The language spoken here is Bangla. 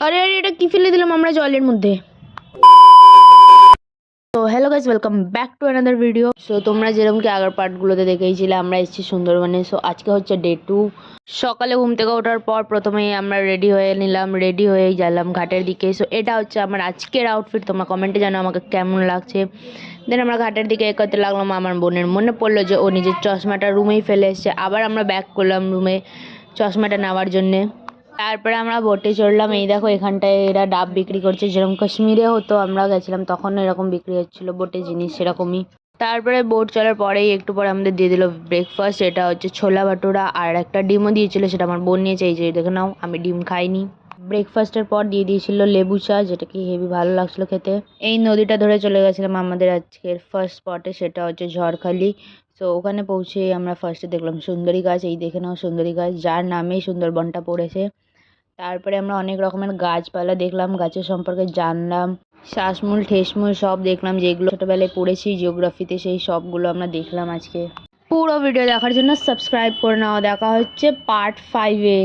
আরে আরে এটা কি ফেলে দিলাম আমরা জলের মধ্যে। তো hello guys, welcome back to another video. So তোমরা যেরকম কি আগের পার্টগুলোতে দেখেইছিলে আমরা এসেছি সুন্দরবনে। সো আজকে হচ্ছে ডে 2। সকালে ঘুম থেকে ওঠার পর প্রথমেই আমরা রেডি হয়ে নিলাম, রেডি হয়েই গেলাম ঘাটের দিকে। সো এটা হচ্ছে আমার আজকের আউটফিট। তোমরা কমেন্টে জানো আমাকে কেমন লাগছে। দেন আমরা ঘাটের দিকে এগোতে লাগলাম। আমার বোনের মনে পড়লো যে ও নিজের চশমাটা রুমেই ফেলে এসছে। আবার আমরা ব্যাক করলাম রুমে চশমাটা নেওয়ার জন্যে। তারপরে আমরা বোটে চড়লাম। এই দেখো এখানটায় এরা ডাব বিক্রি করছে, যেরকম কাশ্মীরে হতো, আমরা গেছিলাম তখন এরকম বিক্রি হচ্ছিলো বোটে জিনিস সেরকমই। তারপরে বোট চলার পরেই একটু পরে আমাদের দিয়ে দিল ব্রেকফাস্ট। এটা হচ্ছে ছোলা ভাটুরা আর একটা ডিমও দিয়েছিল, সেটা আমার বোন নিয়েছে। এই যে দেখে নাও, আমি ডিম খাইনি। ব্রেকফাস্টের পর দিয়ে দিয়েছিল লেবু চা, যেটা কি হেভি ভালো লাগছিল খেতে। এই নদীটা ধরে চলে গেছিলাম আমাদের আজকের ফার্স্ট স্পটে, সেটা হচ্ছে ঝড়খালি। তো ওখানে পৌঁছে আমরা ফার্স্টে দেখলাম সুন্দরী গাছ। এই দেখে নাও সুন্দরী গাছ, যার নামেই সুন্দরবনটা পড়েছে। তারপরে আমরা অনেক রকমের গাছপালা দেখলাম, গাছের সম্পর্কে জানলাম, শ্বাসমূল ঠেসমূল সব দেখলাম, যেগুলো ছোটোবেলায় পড়েছি জিওগ্রাফিতে, সেই সবগুলো আমরা দেখলাম আজকে। পুরো ভিডিও দেখার জন্য সাবস্ক্রাইব করে নাও। দেখা হচ্ছে পার্ট 5-এ।